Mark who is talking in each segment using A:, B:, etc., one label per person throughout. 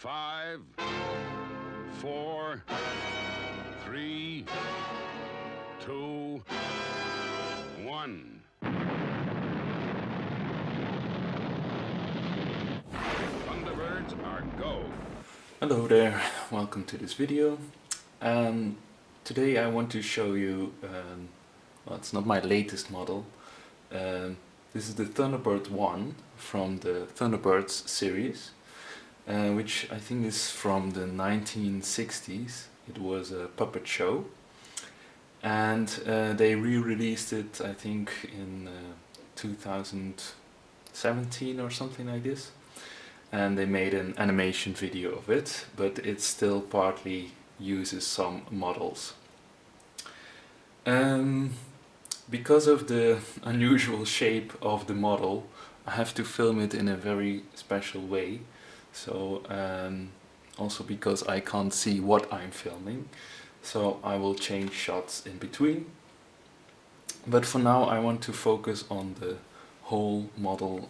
A: 5, 4, 3, 2, 1. Thunderbirds are go.
B: Hello there, welcome to this video. Today I want to show you, well, it's not my latest model. This is the Thunderbird 1 from the Thunderbirds series, which I think is from the 1960s. It was a puppet show, and they re-released it, I think, in 2017 or something like this. And they made an animation video of it, but it still partly uses some models. Because of the unusual shape of the model, I have to film it in a very special way. So also because I can't see what I'm filming, so I will change shots in between. But for now I want to focus on the whole model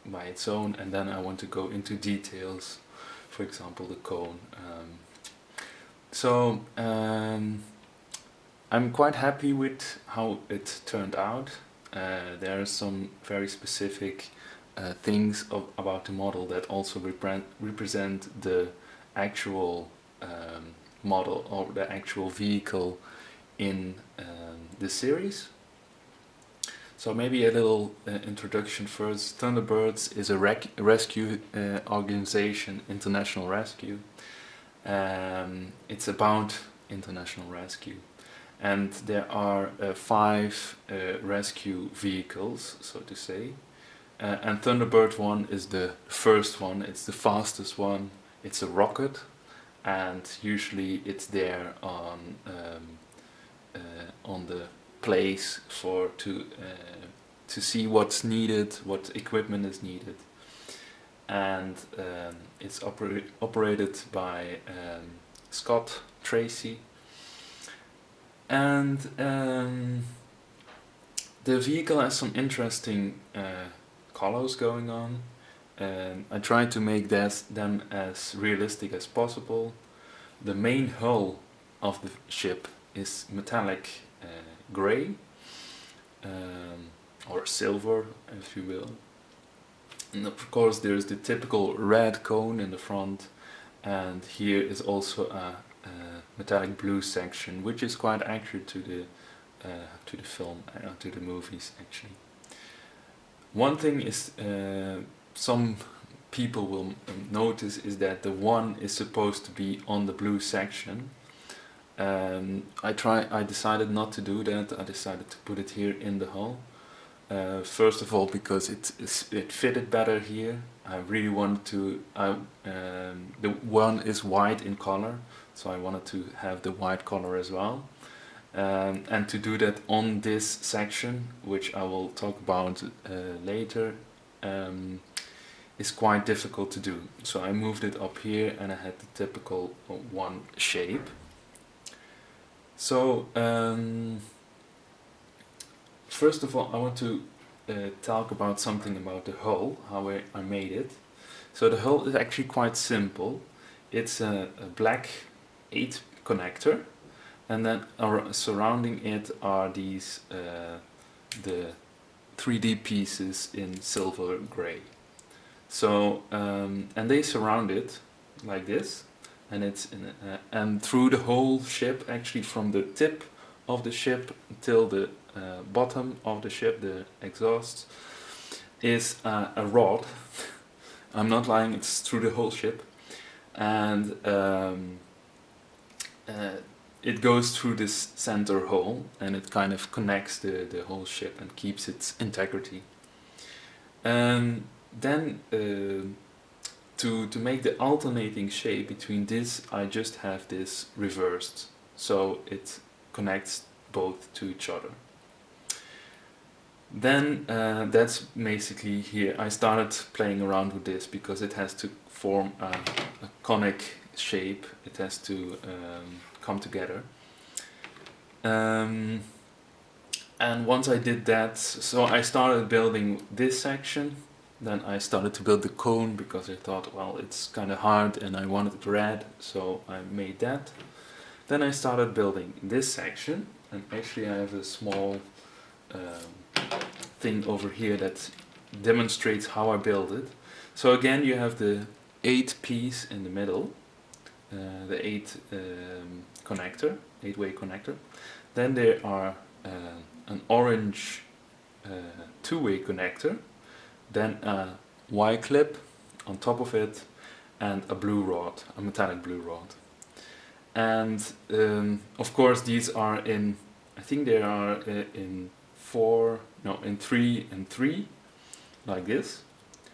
B: by its own, and then I want to go into details, for example the cone. I'm quite happy with how it turned out. There are some very specific things about the model that also represent the actual model or the actual vehicle in the series. So maybe a little introduction first. Thunderbirds is a rescue organization, international rescue. It's about international rescue. And there are 5 rescue vehicles, so to say. And Thunderbird 1 is the first one, it's the fastest one. It's a rocket, and usually it's there on the place to see what's needed, what equipment is needed, and it's operated by Scott Tracy, and the vehicle has some interesting colors going on. I tried to make them as realistic as possible. The main hull of the ship is metallic grey, or silver, if you will. And of course there's the typical red cone in the front, and here is also a metallic blue section, which is quite accurate to the film, to the movies actually. One thing is some people will notice is that the 1 is supposed to be on the blue section. I decided not to do that. I decided to put it here in the hull. First of all, because it fitted better here. I really wanted to. The 1 is white in color, so I wanted to have the white color as well. And to do that on this section, which I will talk about later, is quite difficult to do. So I moved it up here, and I had the typical 1 shape. So first of all, I want to talk about something about the hull, how I made it. So the hull is actually quite simple. It's a black 8 connector, and then surrounding it are these the 3D pieces in silver grey. So and they surround it like this, and it's and through the whole ship, actually from the tip of the ship till the bottom of the ship, the exhaust, is a rod. I'm not lying, it's through the whole ship, and it goes through this center hole, and it kind of connects the whole ship and keeps its integrity. Then to make the alternating shape between this, I just have this reversed, so it connects both to each other. Then that's basically here. I started playing around with this because it has to form a conic shape. It has to come together. And once I did that, so I started building this section, Then I started to build the cone because I thought, well, it's kind of hard and I wanted it red, so I made that. Then I started building this section, and actually I have a small thing over here that demonstrates how I build it. So again, you have the 8 piece in the middle, the 8-way connector. Then there are an orange 2-way connector, then a Y-clip on top of it, and a blue rod, a metallic blue rod. And of course these are in, I think they are in 3 and 3, like this,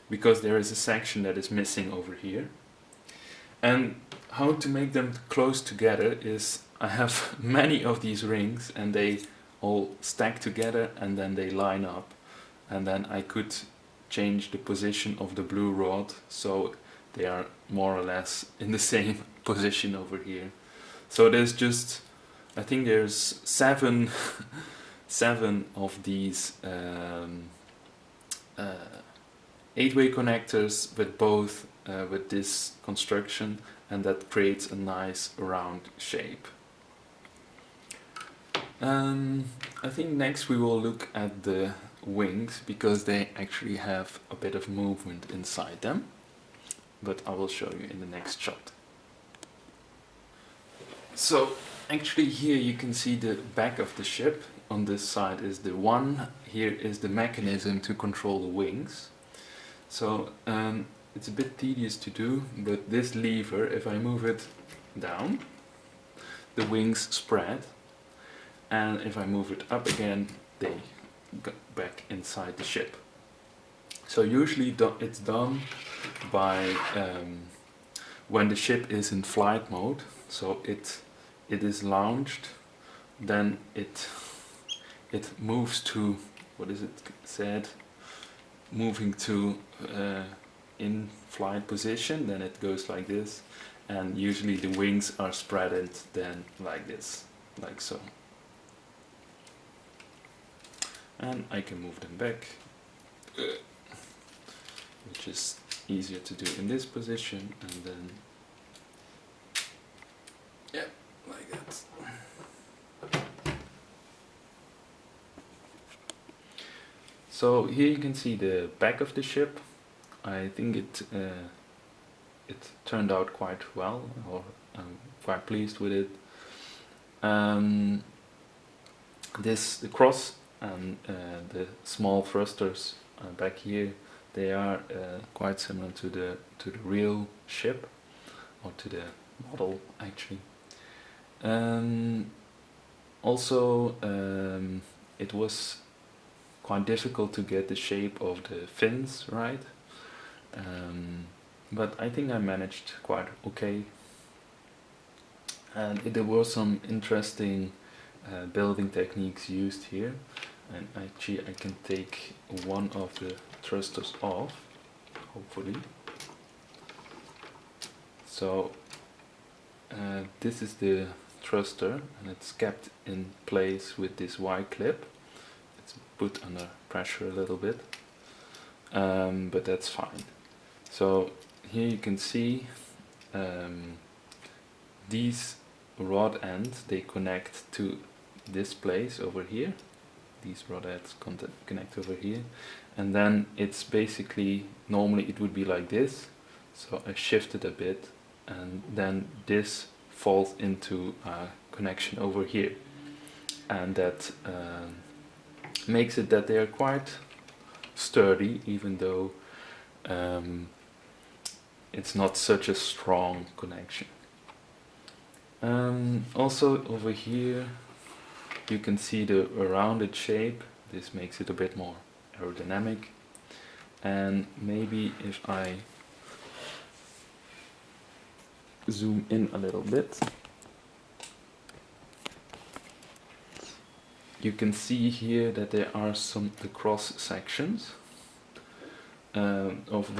B: because there is a section that is missing over here. And how to make them close together is, I have many of these rings and they all stack together and then they line up, and then I could change the position of the blue rod so they are more or less in the same position over here. So there's just, I think there's 7 of these 8-way connectors with both with this construction, and that creates a nice round shape. I think next we will look at the wings, because they actually have a bit of movement inside them, but I will show you in the next shot. So actually here you can see the back of the ship. On this side is the one, here is the mechanism to control the wings. So it's a bit tedious to do, but this lever, if I move it down, the wings spread, and if I move it up again, they go back inside the ship. So usually it's done by when the ship is in flight mode. So it is launched, then it moves to, what is it said, moving to in flight position, then it goes like this, and usually the wings are spreaded then like this, like so. And I can move them back, which is easier to do in this position, and then yeah, like that. So here you can see the back of the ship. I think it turned out quite well, or I'm quite pleased with it. The cross and the small thrusters back here, they are quite similar to the real ship, or to the model actually. Also, it was quite difficult to get the shape of the fins right, but I think I managed quite okay. And there were some interesting building techniques used here, and actually I can take one of the thrusters off, hopefully. So this is the thruster, and it's kept in place with this Y-clip. It's put under pressure a little bit, but that's fine. So here you can see these rod ends, they connect to this place over here. These rod ends connect over here, and then it's basically, normally it would be like this, so I shifted a bit, and then this falls into a connection over here, and that makes it that they are quite sturdy, even though it's not such a strong connection. Also over here you can see the rounded shape. This makes it a bit more aerodynamic, and maybe if I zoom in a little bit, you can see here that there are the cross sections of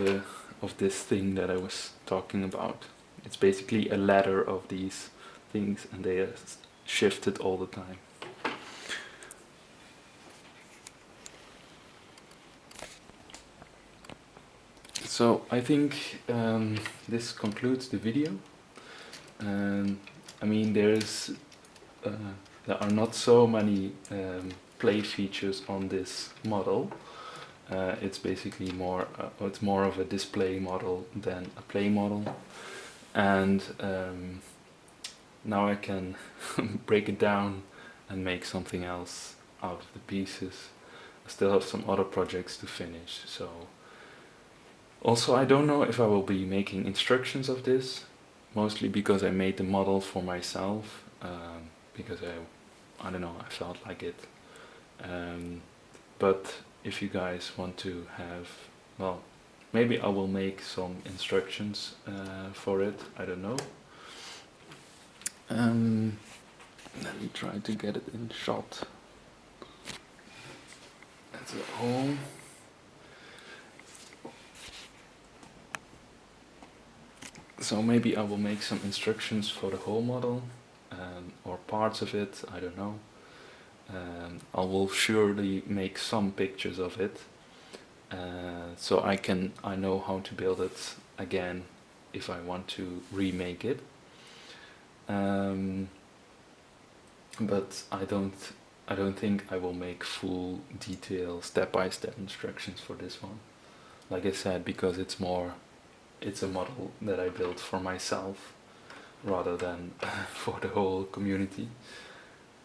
B: this thing that I was talking about. It's basically a ladder of these things, and they are shifted all the time. So I think this concludes the video. I mean, there are not so many play features on this model. It's basically it's more of a display model than a play model, and now I can break it down and make something else out of the pieces. I still have some other projects to finish, so also I don't know if I will be making instructions of this, mostly because I made the model for myself, because I don't know, I felt like it. But if you guys want to have, well, maybe I will make some instructions for it, I don't know. Let me try to get it in shot. That's a hole. So maybe I will make some instructions for the whole model, or parts of it, I don't know. I will surely make some pictures of it, so I know how to build it again if I want to remake it. But I don't think I will make full detail step-by-step instructions for this one. Like I said, because it's a model that I built for myself rather than for the whole community.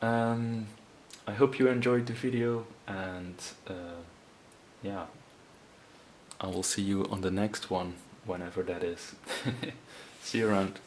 B: I hope you enjoyed the video, and yeah, I will see you on the next one, whenever that is. See you around.